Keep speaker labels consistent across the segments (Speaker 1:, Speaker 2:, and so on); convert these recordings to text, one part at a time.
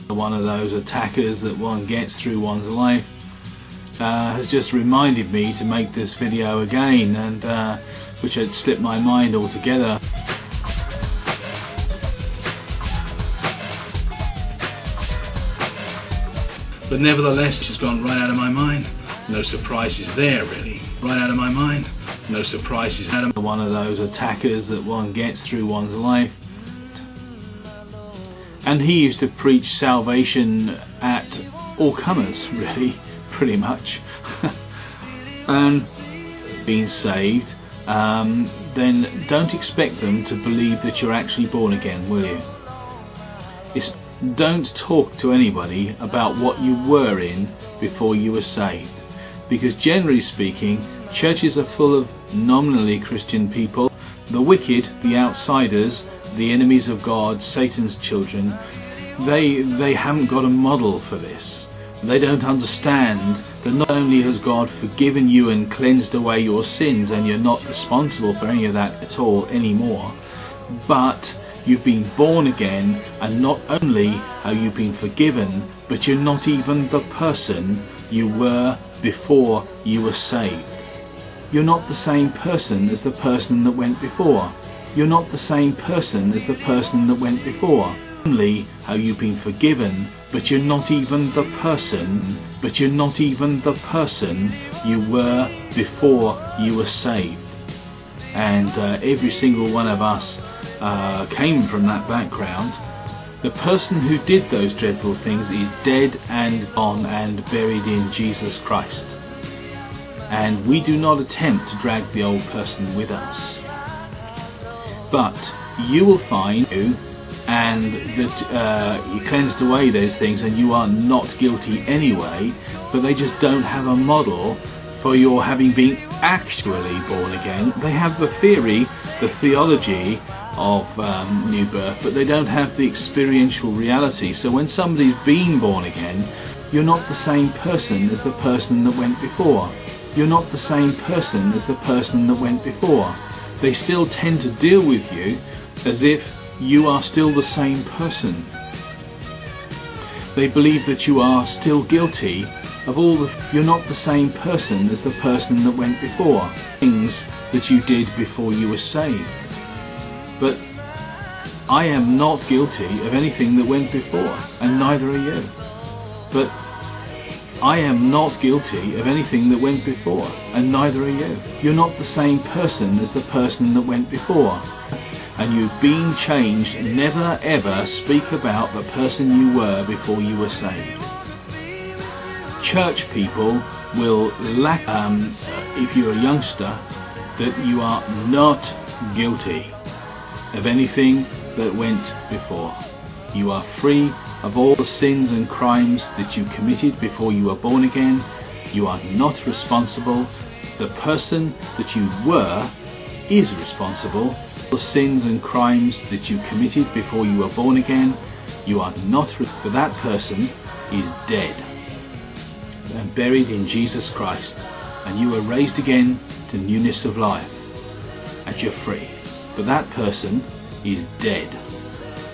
Speaker 1: One of those attackers that one gets through one's life has just reminded me to make this video again, and which had slipped my mind altogether. But nevertheless, she's gone right out of my mind. No surprises there, really. Right out of my mind. No surprises. One of those attackers that one gets through one's life. And he used to preach salvation at all comers, really, pretty much. And being saved, then don't expect them to believe that you're actually born again, will you? Don't talk to anybody about what you were in before you were saved, because generally speaking, churches are full of nominally Christian people. The wicked, the outsiders, the enemies of God, Satan's children, they haven't got a model for this. They don't understand that not only has God forgiven you and cleansed away your sins, and you're not responsible for any of that at all anymore, but you've been born again, and not only have you been forgiven, but you're not even the person you were before you were saved. You're not the same person as the person that went before. You're not the same person as the person that went before. Only how you've been forgiven, but you're not even the person, you were before you were saved. And every single one of us came from that background. The person who did those dreadful things is dead and gone and buried in Jesus Christ. And we do not attempt to drag the old person with us. But you will find and that you cleansed away those things and you are not guilty anyway, but they just don't have a model for your having been actually born again. They have the theory, the theology of new birth, but they don't have the experiential reality. So when somebody's been born again, you're not the same person as the person that went before. You're not the same person as the person that went before. They still tend to deal with you as if you are still the same person. They believe that you are still guilty of all the... You're not the same person as the person that went before. Things that you did before you were saved. But I am not guilty of anything that went before, and neither are you. But I am not guilty of anything that went before, and neither are you. You're not the same person as the person that went before. And you've been changed. Never ever speak about the person you were before you were saved. Church people will lack, if you're a youngster, that you are not guilty of anything that went before. You are free of all the sins and crimes that you committed before you were born again. You are not responsible. The person that you were is responsible for the sins and crimes that you committed before you were born again. You are not, for that person is dead and buried in Jesus Christ, and you were raised again to newness of life, and you're free. But that person is dead.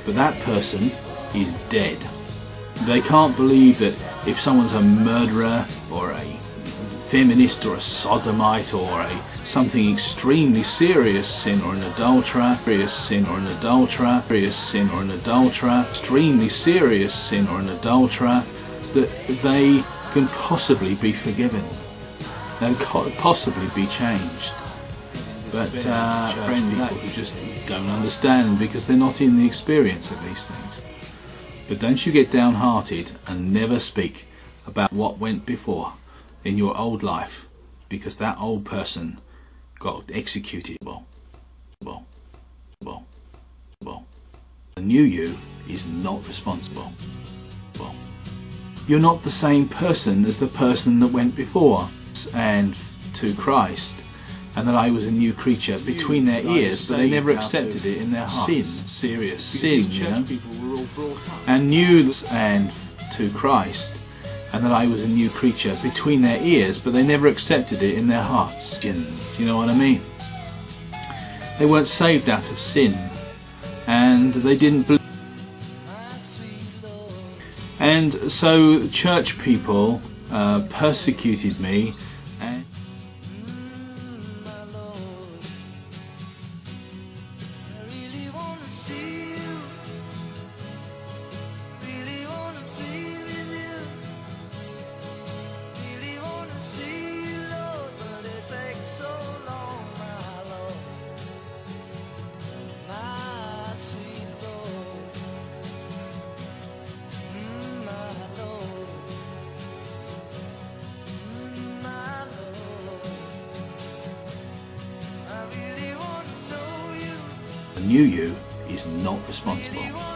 Speaker 1: But that person is dead. They can't believe that if someone's a murderer or a feminist or a sodomite or a something extremely serious sin or an adulterer, extremely serious sin or an adulterer, that they can possibly be forgiven, they can possibly be changed. But friend, people who just don't understand because they're not in the experience of these things. But don't you get downhearted and never speak about what went before in your old life, because that old person got executed. The new you is not responsible. You're not the same person as the person that went before. And to Christ, and that I was a new creature between their ears, but they never accepted it in their hearts. Serious sin, you know. And knew, and to Christ, and that I was a new creature between their ears, but they never accepted it in their hearts. You know what I mean? They weren't saved out of sin, and they didn't believe. And so church people persecuted me, and knew you is not responsible.